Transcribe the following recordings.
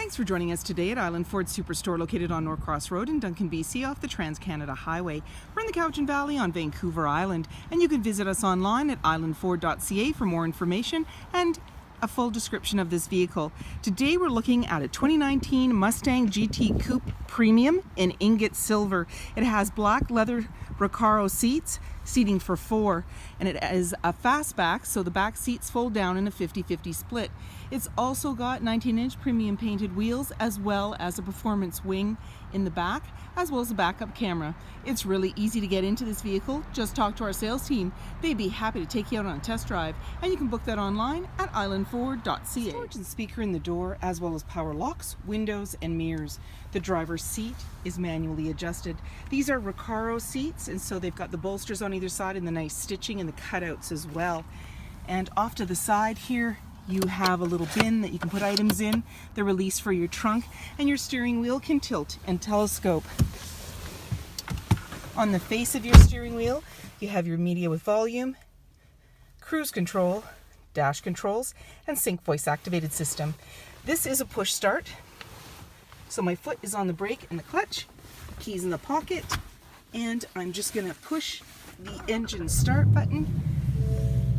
Thanks for joining us today at Island Ford Superstore, located on Norcross Road in Duncan, BC, off the Trans-Canada Highway. We're in the Cowichan Valley on Vancouver Island, and you can visit us online at islandford.ca for more information and a full description of this vehicle. Today we're looking at a 2019 Mustang GT Coupe Premium in ingot silver. It has black leather Recaro seats, seating for 4, and it is a fastback, so the back seats fold down in a 50-50 split. It's also got 19-inch premium painted wheels, as well as a performance wing in the back, as well as a backup camera. It's really easy to get into this vehicle. Just talk to our sales team. They'd be happy to take you out on a test drive, and you can book that online at islandford.ca. Storage and speaker in the door, as well as power locks, windows, and mirrors. The driver's seat is manually adjusted. These are Recaro seats, and so they've got the bolsters on either side and the nice stitching and the cutouts as well. And off to the side here, you have a little bin that you can put items in, the release for your trunk, and your steering wheel can tilt and telescope. On the face of your steering wheel, you have your media with volume, cruise control, dash controls, and sync voice activated system. This is a push start, so my foot is on the brake and the clutch, keys in the pocket, and I'm just going to push the engine start button,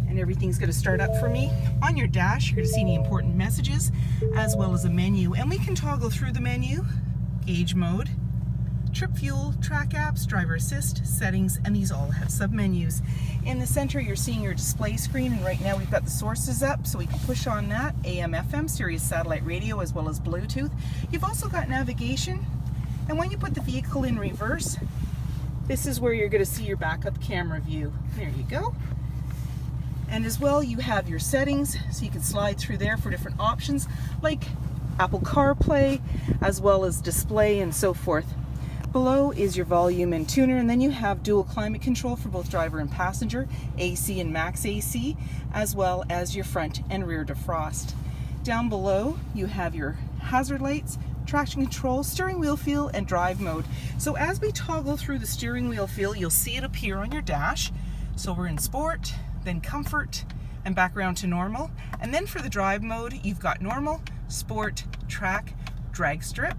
and everything's going to start up for me. On your dash, you're going to see any important messages, as well as a menu, and we can toggle through the menu: gauge mode, trip fuel, track apps, driver assist, settings, and these all have submenus. In the center, you're seeing your display screen, and right now we've got the sources up, so we can push on that: AM, FM, Sirius satellite radio, as well as Bluetooth. You've also got navigation, and when you put the vehicle in reverse, this is where you're going to see your backup camera view. There you go. And as well, you have your settings, so you can slide through there for different options like Apple CarPlay, as well as display and so forth. Below is your volume and tuner, and then you have dual climate control for both driver and passenger, AC and max AC, as well as your front and rear defrost. Down below, you have your hazard lights, traction control, steering wheel feel, and drive mode. So as we toggle through the steering wheel feel, you'll see it appear on your dash. So we're in sport, then comfort, and back around to normal. And then for the drive mode, you've got normal, sport, track, drag strip,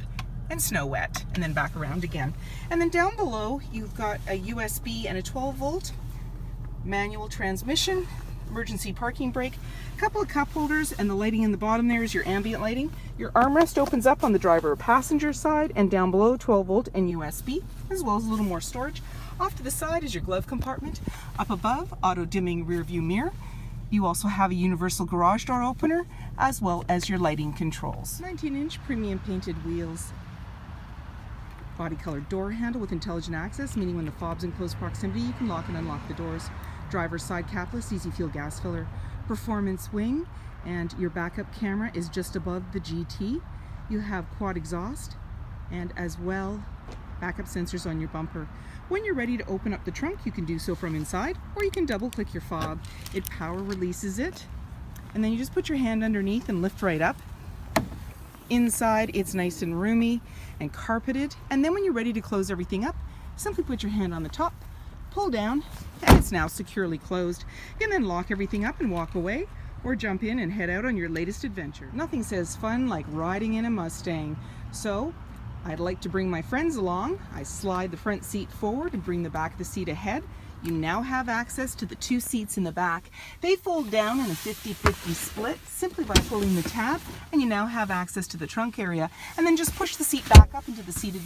and snow wet, and then back around again. And then down below, you've got a USB and a 12-volt manual transmission, emergency parking brake, a couple of cup holders, and the lighting in the bottom there is your ambient lighting. Your armrest opens up on the driver or passenger side, and down below, 12-volt and USB, as well as a little more storage. Off to the side is your glove compartment. Up above, auto-dimming rear view mirror. You also have a universal garage door opener, as well as your lighting controls. 19-inch premium painted wheels. Body colored door handle with intelligent access, meaning when the fob's in close proximity, you can lock and unlock the doors. Driver's side capless, easy fuel gas filler. Performance wing, and your backup camera is just above the GT. You have quad exhaust, and as well, backup sensors on your bumper. When you're ready to open up the trunk, you can do so from inside, or you can double click your fob. It power releases it, and then you just put your hand underneath and lift right up. Inside, it's nice and roomy and carpeted, and then when you're ready to close everything up, simply put your hand on the top, pull down, and it's now securely closed. You can then lock everything up and walk away, or jump in and head out on your latest adventure. Nothing says fun like riding in a Mustang. So I'd like to bring my friends along. I slide the front seat forward and bring the back of the seat ahead. You now have access to the 2 seats in the back. They fold down in a 50-50 split simply by pulling the tab, and you now have access to the trunk area. And then just push the seat back up into the seated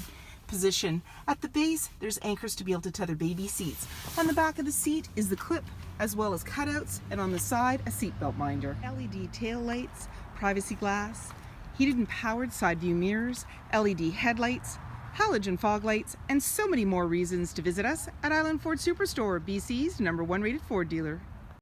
position. At the base, there's anchors to be able to tether baby seats. On the back of the seat is the clip, as well as cutouts, and on the side, a seatbelt minder. LED tail lights, privacy glass, heated and powered side view mirrors, LED headlights, halogen fog lights, and so many more reasons to visit us at Island Ford Superstore, BC's #1 rated Ford dealer.